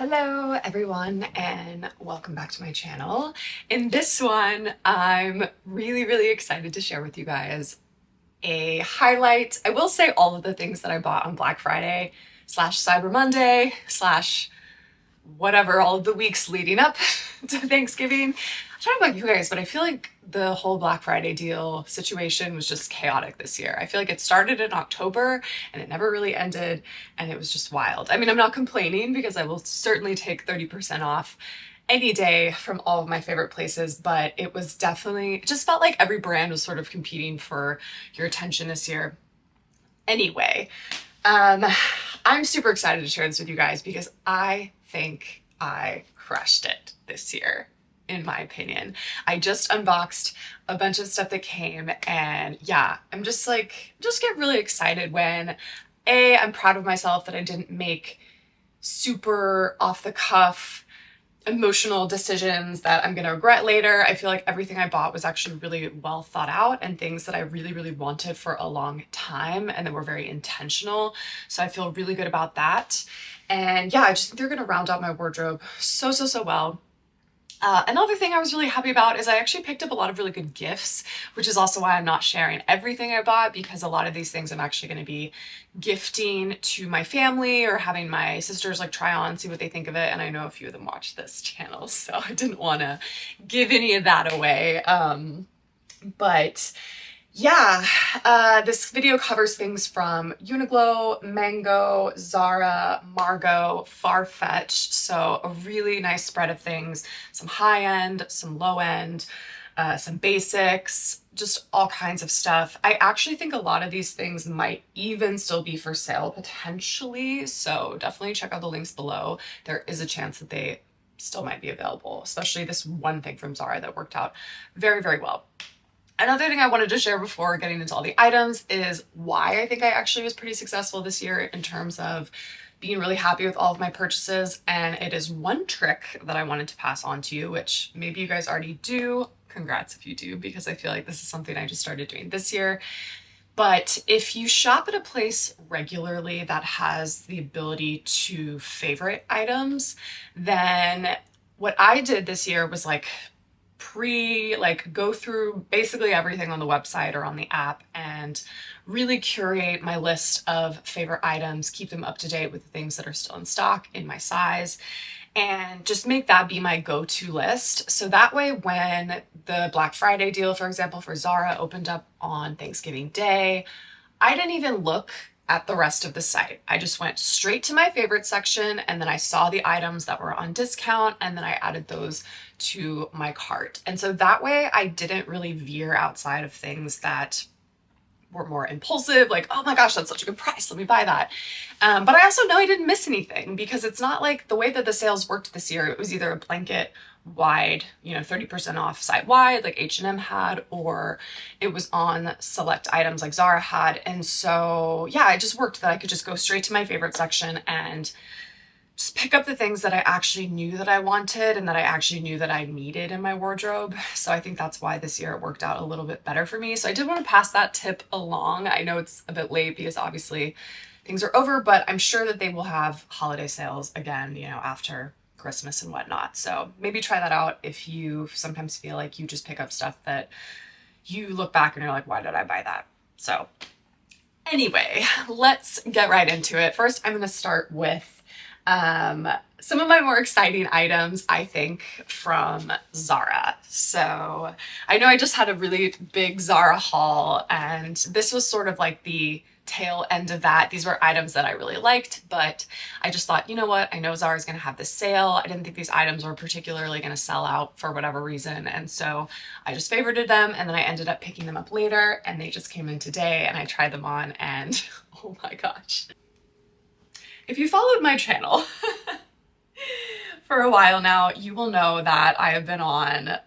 Hello everyone and welcome back to my channel. In this one, I'm really excited to share with you guys a highlight. I will say all of the things that I bought on Black Friday slash Cyber Monday slash whatever, all of the weeks leading up to Thanksgiving. I don't know about you guys, but I feel like the whole Black Friday deal situation was just chaotic this year. I feel like it started in October and it never really ended, and it was just wild. I mean, I'm not complaining because I will certainly take 30% off any day from all of my favorite places, but it was definitely, it just felt like every brand was sort of competing for your attention this year. Anyway, I'm super excited to share this with you guys because I think I crushed it this year, in my opinion. I just unboxed a bunch of stuff that came, and yeah, I'm just get really excited when I'm proud of myself that I didn't make super off the cuff emotional decisions that I'm gonna regret later. I feel like everything I bought was actually really well thought out and things that I really wanted for a long time and that were very intentional. So I feel really good about that. And yeah, I just think they're gonna round out my wardrobe so well. Another thing I was really happy about is I actually picked up a lot of really good gifts, which is also why I'm not sharing everything I bought, because a lot of these things I'm actually going to be gifting to my family or having my sisters like try on, see what they think of it. And I know a few of them watch this channel, so I didn't want to give any of that away. But yeah, this video covers things from Uniqlo, Mango, Zara, Margot, Farfetch. So a really nice spread of things, some high end, some low end, some basics, just all kinds of stuff. I actually think a lot of these things might even still be for sale potentially. So definitely check out the links below. There is a chance that they still might be available, especially this one thing from Zara that worked out very well. Another thing I wanted to share before getting into all the items is why I think I actually was pretty successful this year in terms of being really happy with all of my purchases. And it is one trick that I wanted to pass on to you, which maybe you guys already do. Congrats if you do, because I feel like this is something I just started doing this year. But if you shop at a place regularly that has the ability to favorite items, then what I did this year was go through basically everything on the website or on the app and really curate my list of favorite items, keep them up to date with the things that are still in stock in my size, and just make that be my go-to list. So that way, when the Black Friday deal, for example, for Zara opened up on Thanksgiving Day, I didn't even look at the rest of the site. I just went straight to my favorite section, and then I saw the items that were on discount, and then I added those to my cart. And so that way I didn't really veer outside of things that were more impulsive, like, oh my gosh, that's such a good price, let me buy that. But I also know I didn't miss anything, because it's not like the way that the sales worked this year. It was either a blanket wide, 30% off site wide like H&M had, or it was on select items like Zara had. And so yeah, it just worked that I could just go straight to my favorite section and just pick up the things that I actually knew that I wanted and that I actually knew that I needed in my wardrobe. So I think that's why this year it worked out a little bit better for me. So I did want to pass that tip along. I know it's a bit late because obviously things are over, but I'm sure that they will have holiday sales again, after Christmas and whatnot. So maybe try that out if you sometimes feel like you just pick up stuff that you look back and you're like, why did I buy that? So anyway, let's get right into it. First, I'm going to start with some of my more exciting items, I think, from Zara. So I know I just had a really big Zara haul, and this was sort of like the tail end of that. These were items that I really liked, but I just thought, you know what? I know Zara's going to have this sale. I didn't think these items were particularly going to sell out for whatever reason. And so I just favorited them, and then I ended up picking them up later, and they just came in today, and I tried them on, and oh my gosh. If you followed my channel for a while now, you will know that I have been on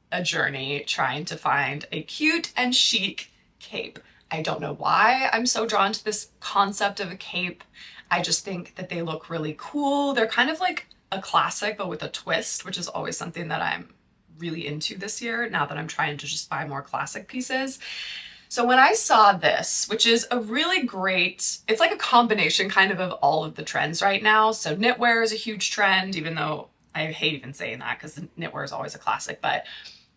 a journey trying to find a cute and chic cape. I don't know why I'm so drawn to this concept of a cape. I just think that they look really cool. They're kind of like a classic, but with a twist, which is always something that I'm really into this year, now that I'm trying to just buy more classic pieces. So when I saw this, which is a really great, it's like a combination kind of all of the trends right now. So knitwear is a huge trend, even though I hate even saying that because knitwear is always a classic, but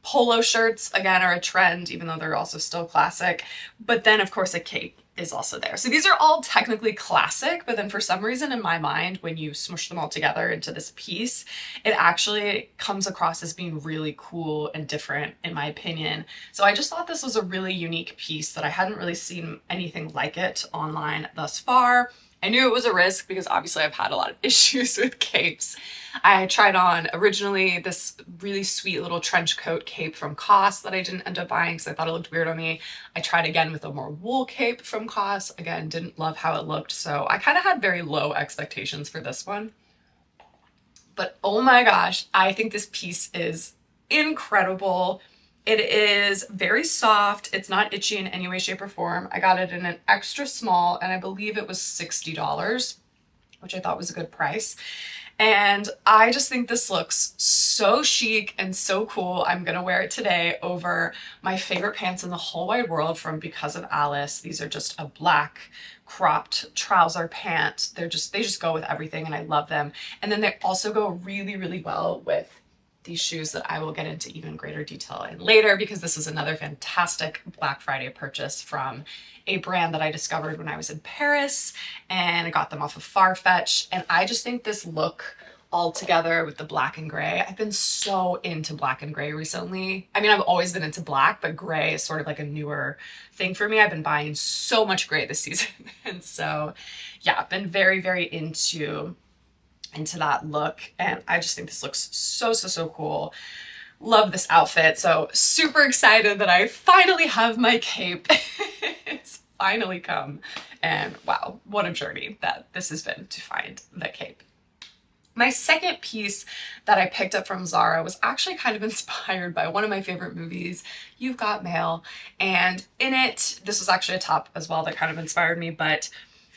polo shirts, again, are a trend, even though they're also still classic. But then, of course, a cape is also there. So these are all technically classic, but then for some reason in my mind, when you smush them all together into this piece, it actually comes across as being really cool and different, in my opinion. So I just thought this was a really unique piece that I hadn't really seen anything like it online thus far. I knew it was a risk because obviously I've had a lot of issues with capes. I tried on originally this really sweet little trench coat cape from COS that I didn't end up buying because I thought it looked weird on me. I tried again with a more wool cape from COS. Again, didn't love how it looked, so I kind of had very low expectations for this one. But oh my gosh, I think this piece is incredible. It is very soft. It's not itchy in any way, shape, or form. I got it in an extra small, and I believe it was $60, which I thought was a good price. And I just think this looks so chic and so cool. I'm gonna wear it today over my favorite pants in the whole wide world from Because of Alice. These are just a black cropped trouser pant. They just go with everything and I love them. And then they also go really, really well with these shoes that I will get into even greater detail in later, because this is another fantastic Black Friday purchase from a brand that I discovered when I was in Paris, and I got them off of Farfetch. And I just think this look all together with the black and gray, I've been so into black and gray recently. I mean, I've always been into black, but gray is sort of like a newer thing for me. I've been buying so much gray this season. And so yeah, I've been very, very into that look, and I just think this looks so cool. Love this outfit. So super excited that I finally have my cape. It's finally come, and wow, what a journey that this has been to find the cape. My second piece that I picked up from Zara was actually kind of inspired by one of my favorite movies, You've Got Mail, and in it, this was actually a top as well that kind of inspired me, but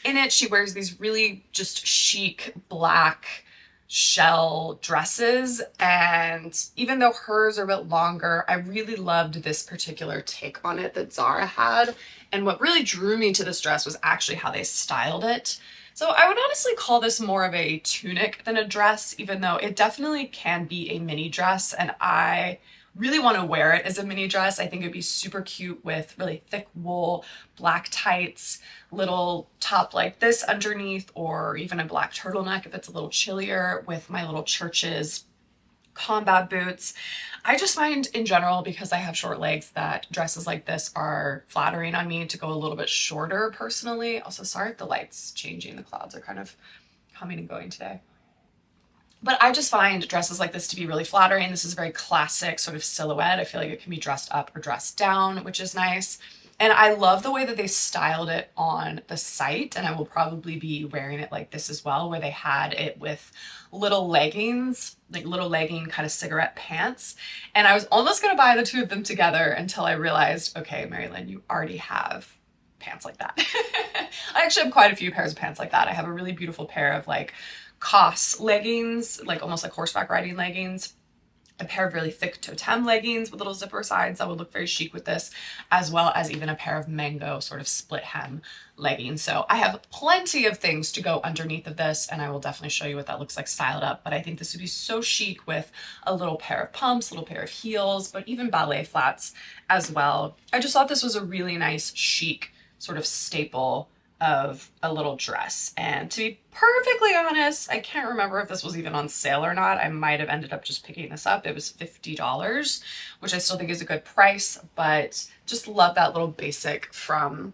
in it, she wears these really just chic black shell dresses, and even though hers are a bit longer, I really loved this particular take on it that Zara had. And what really drew me to this dress was actually how they styled it. So I would honestly call this more of a tunic than a dress, even though it definitely can be a mini dress, and I really want to wear it as a mini dress. I think it'd be super cute with really thick wool, black tights, little top like this underneath, or even a black turtleneck if it's a little chillier, with my little Church's combat boots. I just find in general, because I have short legs, that dresses like this are flattering on me to go a little bit shorter personally. Also, sorry if the light's changing. The clouds are kind of coming and going today. But I just find dresses like this to be really flattering. This is a very classic sort of silhouette. I feel like it can be dressed up or dressed down, which is nice. And I love the way that they styled it on the site, and I will probably be wearing it like this as well, where they had it with little leggings, like little legging kind of cigarette pants. And I was almost gonna buy the two of them together until I realized, okay, Marilyn, you already have pants like that. I actually have quite a few pairs of pants like that. I have a really beautiful pair of like COS leggings, like almost like horseback riding leggings, a pair of really thick totem leggings with little zipper sides that would look very chic with this, as well as even a pair of mango sort of split hem leggings. So I have plenty of things to go underneath of this, and I will definitely show you what that looks like styled up. But I think this would be so chic with a little pair of pumps, a little pair of heels, but even ballet flats as well. I just thought this was a really nice, chic sort of staple of a little dress. And to be perfectly honest, I can't remember if this was even on sale or not. I might have ended up just picking this up. It was $50, which I still think is a good price, but just love that little basic from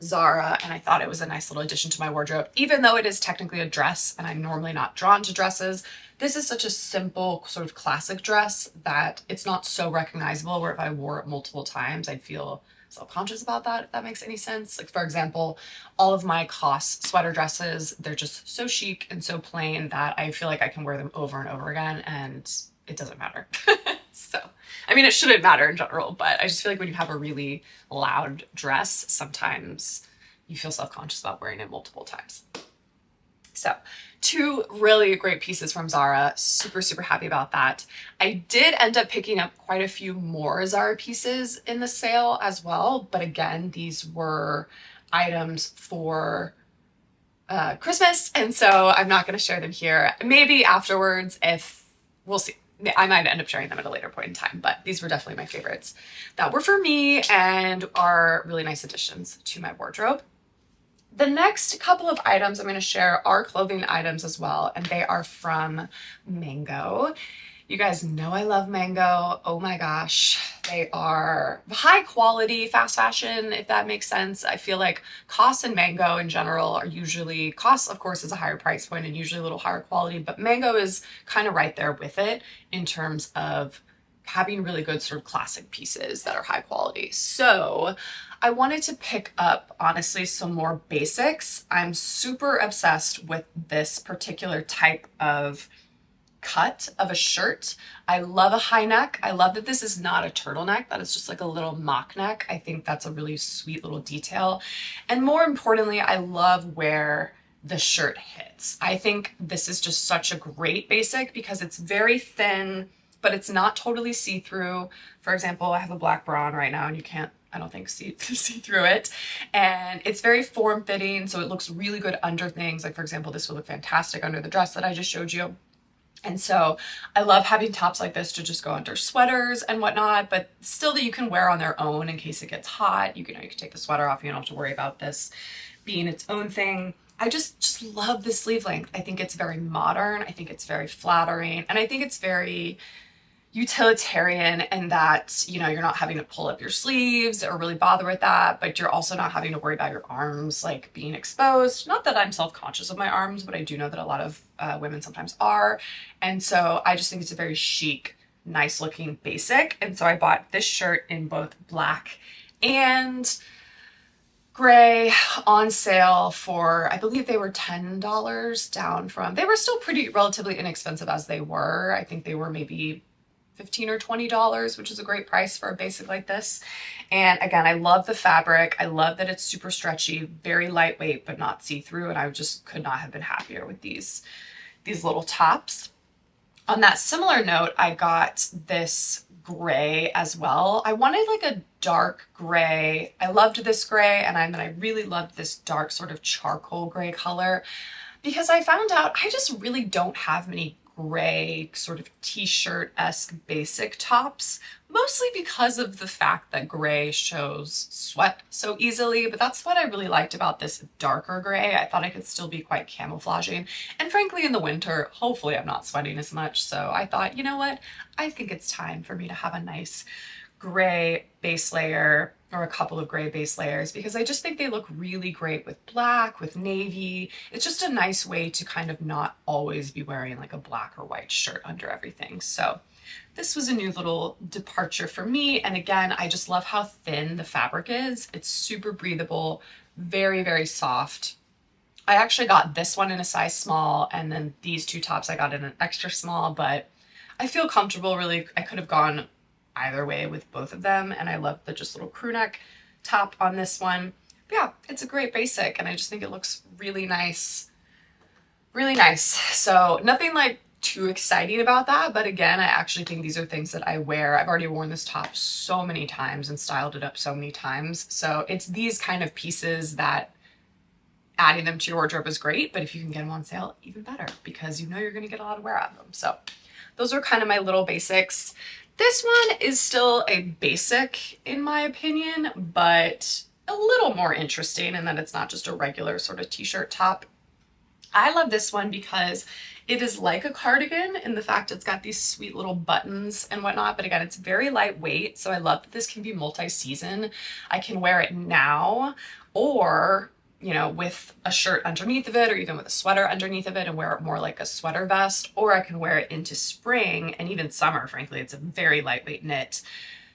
Zara, and I thought it was a nice little addition to my wardrobe. Even though it is technically a dress and I'm normally not drawn to dresses, this is such a simple sort of classic dress that it's not so recognizable, where if I wore it multiple times I'd feel self-conscious about that, if that makes any sense. Like, for example, all of my COS sweater dresses, they're just so chic and so plain that I feel like I can wear them over and over again and it doesn't matter. So, I mean, it shouldn't matter in general, but I just feel like when you have a really loud dress, sometimes you feel self-conscious about wearing it multiple times. So Two really great pieces from Zara. Super, super happy about that. I did end up picking up quite a few more Zara pieces in the sale as well. But again, these were items for Christmas. And so I'm not going to share them here. Maybe afterwards, if we'll see. I might end up sharing them at a later point in time, but these were definitely my favorites that were for me and are really nice additions to my wardrobe. The next couple of items I'm going to share are clothing items as well, and they are from Mango. You guys know I love Mango. Oh my gosh. They are high quality fast fashion, if that makes sense. I feel like COS and Mango in general are usually, COS of course is a higher price point and usually a little higher quality, but Mango is kind of right there with it in terms of having really good sort of classic pieces that are high quality. So I wanted to pick up, honestly, some more basics. I'm super obsessed with this particular type of cut of a shirt. I love a high neck. I love that this is not a turtleneck, that is just like a little mock neck. I think that's a really sweet little detail. And more importantly, I love where the shirt hits. I think this is just such a great basic because it's very thin, but it's not totally see-through. For example, I have a black bra on right now and you can't, I don't think, see through it. And it's very form-fitting, so it looks really good under things. Like for example, this would look fantastic under the dress that I just showed you. And so I love having tops like this to just go under sweaters and whatnot, but still that you can wear on their own in case it gets hot. You can take the sweater off. You don't have to worry about this being its own thing. I just love the sleeve length. I think it's very modern. I think it's very flattering. And I think it's very utilitarian in that, you know, you're not having to pull up your sleeves or really bother with that, but you're also not having to worry about your arms like being exposed. Not that I'm self-conscious of my arms, but I do know that a lot of women sometimes are. And so I just think it's a very chic, nice looking basic. And so I bought this shirt in both black and gray on sale for, I believe they were $10 down from, they were still pretty relatively inexpensive as they were. I think they were maybe $15 or $20, which is a great price for a basic like this. And again, I love the fabric. I love that it's super stretchy, very lightweight, but not see-through. And I just could not have been happier with these little tops. On that similar note, I got this gray as well. I wanted like a dark gray. I loved this gray, and I really loved this dark sort of charcoal gray color because I found out I just really don't have many gray sort of t-shirt-esque basic tops, mostly because of the fact that gray shows sweat so easily. But that's what I really liked about this darker gray. I thought I could still be quite camouflaging, and frankly in the winter hopefully I'm not sweating as much. So I thought, you know what, I think it's time for me to have a nice gray base layer or a couple of gray base layers because I just think they look really great with black, with navy. It's just a nice way to kind of not always be wearing like a black or white shirt under everything. So this was a new little departure for me. And again, I just love how thin the fabric is. It's super breathable, very, very soft. I actually got this one in a size small, and then these two tops I got in an extra small, but I feel comfortable really. I could have gone either way with both of them, and I love the just little crew neck top on this one. But yeah, it's a great basic, and I just think it looks really nice, really nice. So nothing like too exciting about that, but again, I actually think these are things that I wear. I've already worn this top so many times and styled it up so many times, so it's these kind of pieces that adding them to your wardrobe is great, but if you can get them on sale, even better, because you know you're going to get a lot of wear out of them. So those are kind of my little basics. This one is still a basic in my opinion, but a little more interesting in that it's not just a regular sort of t-shirt top. I love this one because it is like a cardigan in the fact it's got these sweet little buttons and whatnot, but again, it's very lightweight. So I love that this can be multi-season. I can wear it now, or you know, with a shirt underneath of it, or even with a sweater underneath of it and wear it more like a sweater vest, or I can wear it into spring and even summer. Frankly, it's a very lightweight knit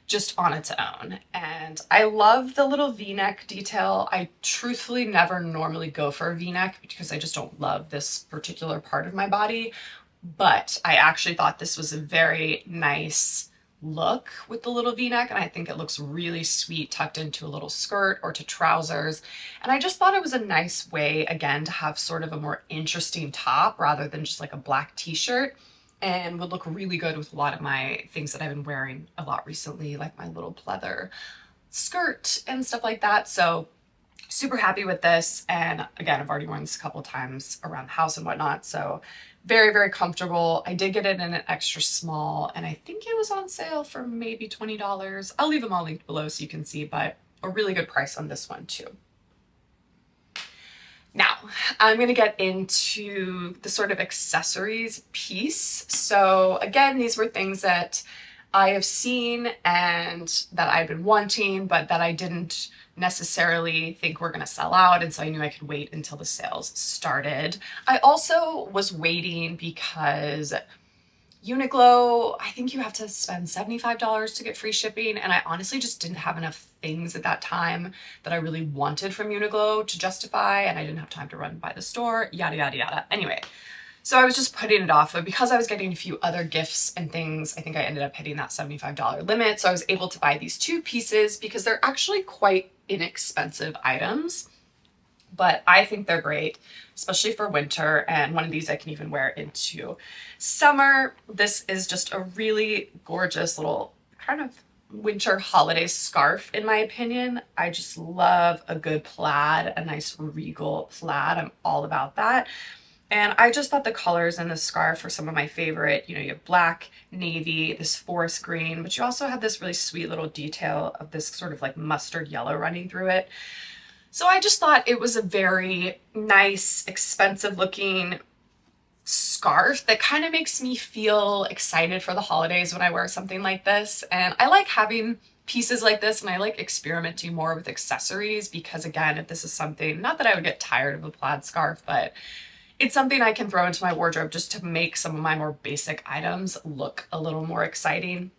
just on its own. And I love the little v-neck detail. I truthfully never normally go for a v-neck because I just don't love this particular part of my body, but I actually thought this was a very nice look with the little v-neck, and I think it looks really sweet tucked into a little skirt or to trousers. And I just thought it was a nice way, again, to have sort of a more interesting top rather than just like a black t-shirt, and would look really good with a lot of my things that I've been wearing a lot recently, like my little pleather skirt and stuff like that. So super happy with this. And again, I've already worn this a couple of times around the house and whatnot. So very, very comfortable. I did get it in an extra small, and I think it was on sale for maybe $20. I'll leave them all linked below so you can see, but a really good price on this one too. Now, I'm going to get into the sort of accessories piece. So again, these were things that I have seen and that I've been wanting, but that I didn't necessarily think were going to sell out. And so I knew I could wait until the sales started. I also was waiting because Uniqlo, I think you have to spend $75 to get free shipping. And I honestly just didn't have enough things at that time that I really wanted from Uniqlo to justify. And I didn't have time to run by the store, yada, yada, yada. Anyway, so I was just putting it off. But because I was getting a few other gifts and things, I think I ended up hitting that $75 limit. So I was able to buy these two pieces because they're actually quite inexpensive items. But I think they're great, especially for winter. And one of these I can even wear into summer. This is just a really gorgeous little kind of winter holiday scarf, in my opinion. I just love a good plaid, a nice regal plaid. I'm all about that. And I just thought the colors in this scarf are some of my favorite. You know, you have black, navy, this forest green, but you also have this really sweet little detail of this sort of like mustard yellow running through it. So I just thought it was a very nice, expensive looking scarf that kind of makes me feel excited for the holidays when I wear something like this. And I like having pieces like this, and I like experimenting more with accessories because, again, if this is something, not that I would get tired of a plaid scarf, but it's something I can throw into my wardrobe just to make some of my more basic items look a little more exciting.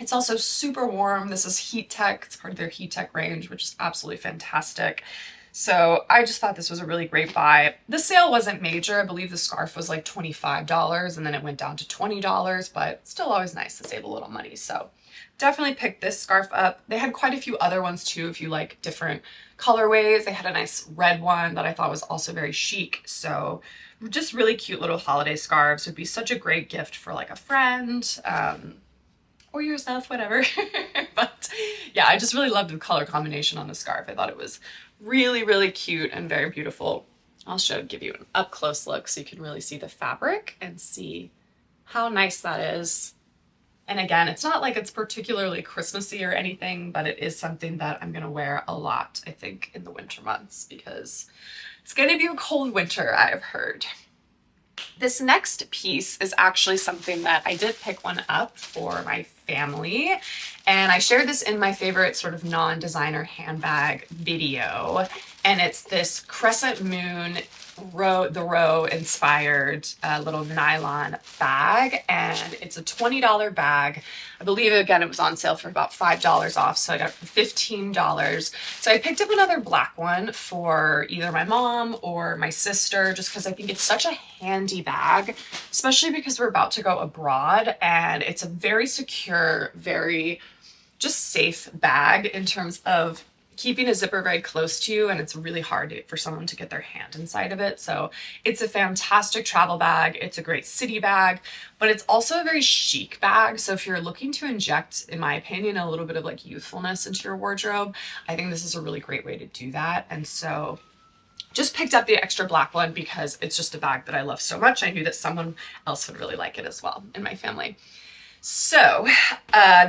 It's also super warm. This is Heat Tech. It's part of their Heat Tech range, which is absolutely fantastic. So I just thought this was a really great buy. The sale wasn't major. I believe the scarf was like $25 and then it went down to $20, but still always nice to save a little money. So definitely picked this scarf up. They had quite a few other ones too, if you like different colorways. They had a nice red one that I thought was also very chic. So just really cute little holiday scarves would be such a great gift for like a friend, or yourself, whatever. But yeah, I just really loved the color combination on the scarf. I thought it was really, really cute and very beautiful. I'll give you an up close look so you can really see the fabric and see how nice that is. And again, it's not like it's particularly Christmassy or anything, but it is something that I'm gonna wear a lot, I think, in the winter months because it's gonna be a cold winter, I've heard. This next piece is actually something that I did pick one up for my family, and I shared this in my favorite sort of non-designer handbag video, and it's this crescent moon the row inspired little nylon bag, and it's a $20 bag. I believe, again, it was on sale for about $5 off, so I got it for $15. So I picked up another black one for either my mom or my sister, just because I think it's such a handy bag, especially because we're about to go abroad, and it's a very secure, very just safe bag in terms of keeping a zipper very close to you, and it's really hard for someone to get their hand inside of it. So it's a fantastic travel bag. It's a great city bag, but it's also a very chic bag. So if you're looking to inject, in my opinion, a little bit of like youthfulness into your wardrobe, I think this is a really great way to do that. And so just picked up the extra black one because it's just a bag that I love so much. I knew that someone else would really like it as well in my family. So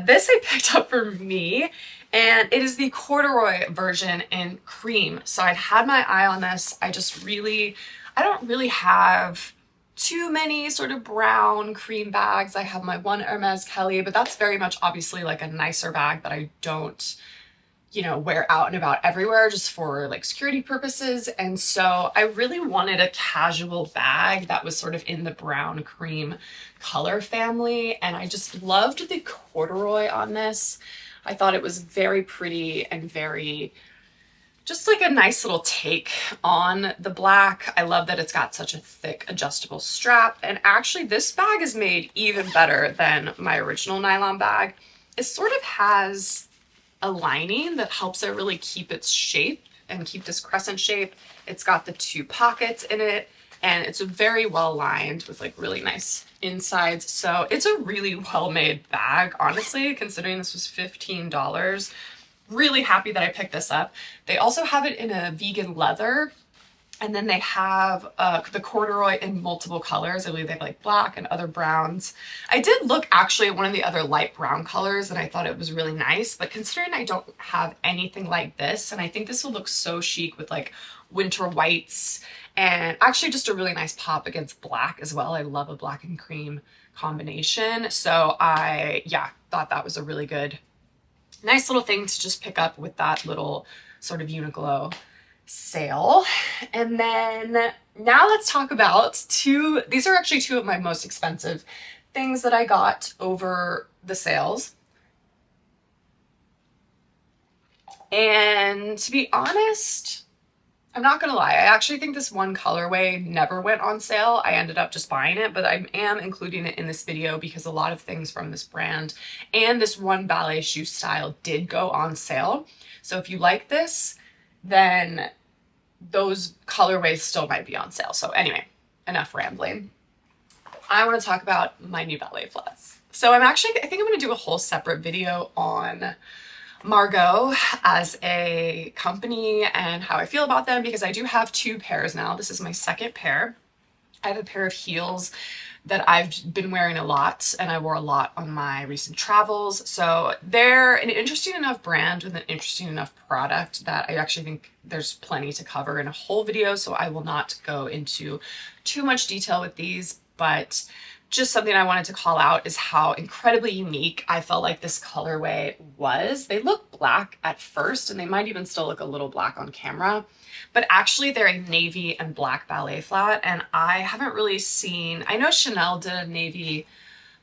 this I picked up for me, and it is the corduroy version in cream. So I'd had my eye on this. I don't really have too many sort of brown cream bags. I have my one Hermes Kelly, but that's very much obviously like a nicer bag that I don't, wear out and about everywhere, just for like security purposes. And so I really wanted a casual bag that was sort of in the brown cream color family. And I just loved the corduroy on this. I thought it was very pretty and very just like a nice little take on the black. I love that it's got such a thick adjustable strap. And actually this bag is made even better than my original nylon bag. It sort of has a lining that helps it really keep its shape and keep this crescent shape. It's got the 2 pockets in it, and it's very well lined with like really nice insides. So it's a really well made bag, honestly, considering this was $15. Really happy that I picked this up. They also have it in a vegan leather, and then they have the corduroy in multiple colors. I believe they have like black and other browns. I did look actually at one of the other light brown colors and I thought it was really nice, but considering I don't have anything like this, and I think this will look so chic with like winter whites and actually just a really nice pop against black as well. I love a black and cream combination. So yeah, thought that was a really good, nice little thing to just pick up with that little sort of Uniqlo sale. And then now let's talk about these are actually 2 of my most expensive things that I got over the sales. And to be honest, I'm not gonna lie, I actually think this one colorway never went on sale. I ended up just buying it, but I am including it in this video because a lot of things from this brand and this one ballet shoe style did go on sale. So if you like this, then those colorways still might be on sale. So anyway, enough rambling. I want to talk about my new ballet flats. So I think I'm going to do a whole separate video on Margot as a company and how I feel about them, because I do have 2 pairs now. This is my 2nd pair. I have a pair of heels that I've been wearing a lot, and I wore a lot on my recent travels. So they're an interesting enough brand with an interesting enough product that I actually think there's plenty to cover in a whole video. So I will not go into too much detail with these, but just something I wanted to call out is how incredibly unique I felt like this colorway was. They look black at first, and they might even still look a little black on camera, but actually they're a navy and black ballet flat. And I haven't really seen, I know Chanel did a navy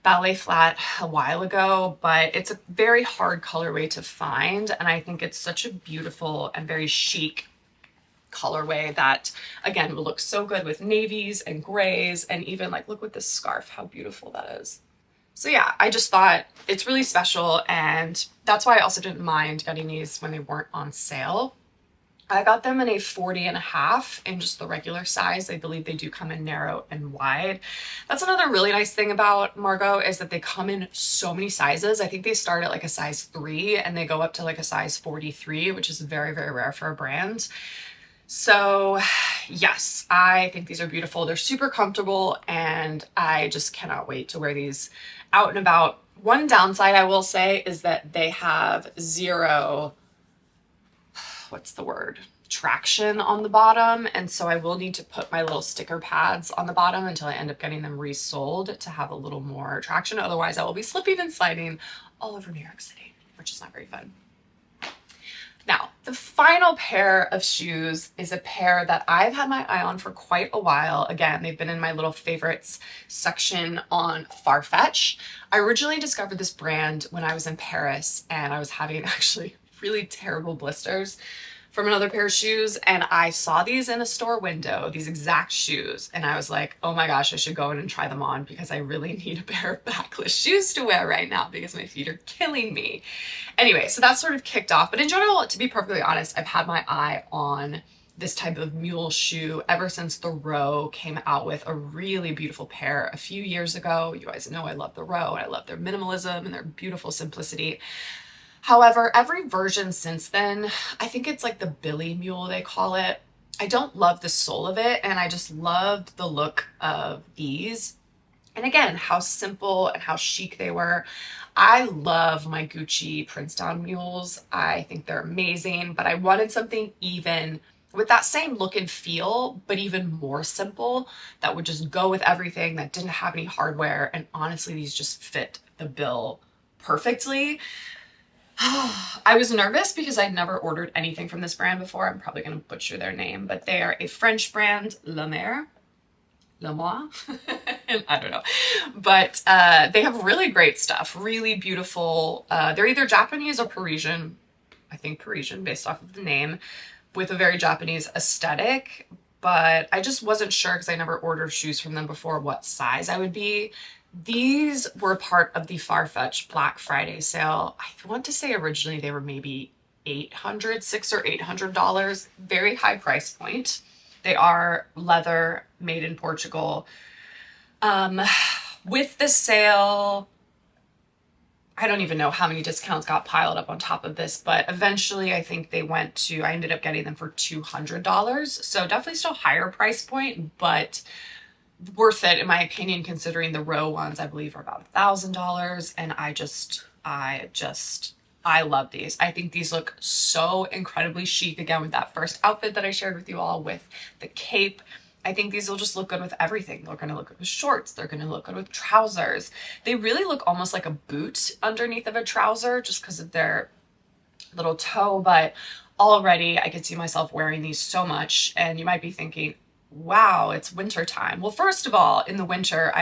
ballet flat a while ago, but it's a very hard colorway to find. And I think it's such a beautiful and very chic colorway that again will look so good with navies and grays, and even like look with this scarf, how beautiful that is. So yeah, I just thought it's really special, and that's why I also didn't mind getting these when they weren't on sale. I got them in a 40.5 in just the regular size. I believe they do come in narrow and wide. That's another really nice thing about Margot, is that they come in so many sizes. I think they start at like a size 3 and they go up to like a size 43, which is very, very rare for a brand. So yes, I think these are beautiful. They're super comfortable, and I just cannot wait to wear these out and about. One downside I will say is that they have zero, what's the word, traction on the bottom. And so I will need to put my little sticker pads on the bottom until I end up getting them resold to have a little more traction. Otherwise I will be slipping and sliding all over New York City, which is not very fun. Now, the final pair of shoes is a pair that I've had my eye on for quite a while. Again, they've been in my little favorites section on Farfetch. I originally discovered this brand when I was in Paris, and I was having actually really terrible blisters from another pair of shoes, and I saw these in a store window, these exact shoes, and I was like, oh my gosh, I should go in and try them on because I really need a pair of backless shoes to wear right now because my feet are killing me. Anyway, so that sort of kicked off, but in general, to be perfectly honest, I've had my eye on this type of mule shoe ever since the Row came out with a really beautiful pair a few years ago. You guys know I love the Row, and I love their minimalism and their beautiful simplicity. However, every version since then, I think it's like the Billy Mule, they call it. I don't love the sole of it, and I just loved the look of these. And again, how simple and how chic they were. I love my Gucci Prince Down mules. I think they're amazing, but I wanted something even with that same look and feel, but even more simple, that would just go with everything, that didn't have any hardware. And honestly, these just fit the bill perfectly. I was nervous because I'd never ordered anything from this brand before. I'm probably going to butcher their name, but they are a French brand, La Mer, Le Moi, I don't know. But they have really great stuff, really beautiful. They're either Japanese or Parisian, I think Parisian based off of the name. with a very Japanese aesthetic, but I just wasn't sure because I never ordered shoes from them before what size I would be. These were part of the Farfetch Black Friday sale. I want to say originally they were maybe $600 or $800, very high price point. They are leather, made in Portugal. Um, with the sale, I don't even know how many discounts got piled up on top of this, but eventually I think I ended up getting them for $200. So definitely still higher price point, but worth it in my opinion, considering the row ones I believe are about $1,000. And I love these. I think these look so incredibly chic, again with that first outfit that I shared with you all with the cape. I think these will just look good with everything. They're going to look good with shorts. They're going to look good with trousers. They really look almost like a boot underneath of a trouser just because of their little toe, but already I could see myself wearing these so much. And you might be thinking, wow, it's winter time. Well, first of all, in the winter,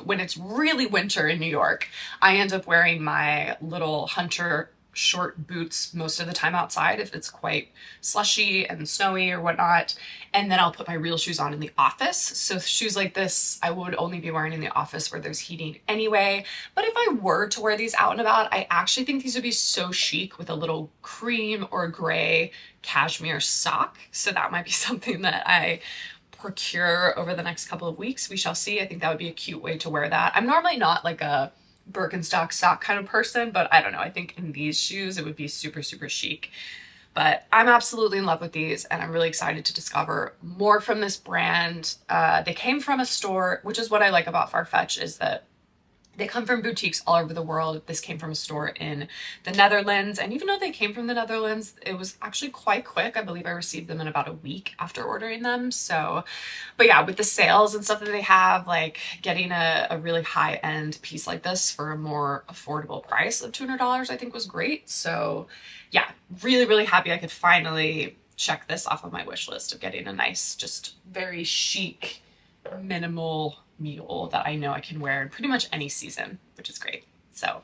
when it's really winter in New York, I end up wearing my little hunter short boots most of the time outside if it's quite slushy and snowy or whatnot. And then I'll put my real shoes on in the office. So shoes like this, I would only be wearing in the office where there's heating anyway. But if I were to wear these out and about, I actually think these would be so chic with a little cream or gray cashmere sock. So that might be something that I procure over the next couple of weeks. We shall see. I think that would be a cute way to wear that. I'm normally not like a Birkenstock sock kind of person, but I don't know. I think in these shoes, it would be super, super chic. But I'm absolutely in love with these and I'm really excited to discover more from this brand. They came from a store, which is what I like about Farfetch, is that they come from boutiques all over the world. This came from a store in the Netherlands. And even though they came from the Netherlands, it was actually quite quick. I believe I received them in about a week after ordering them. So, but yeah, with the sales and stuff that they have, like getting a really high-end piece like this for a more affordable price of $200, I think was great. So yeah, really, really happy I could finally check this off of my wish list of getting a nice, just very chic, minimal mule that I know I can wear in pretty much any season, which is great. So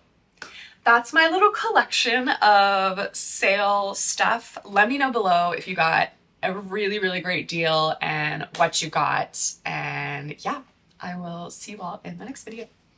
that's my little collection of sale stuff. Let me know below if you got a really, really great deal and what you got. And yeah, I will see you all in the next video.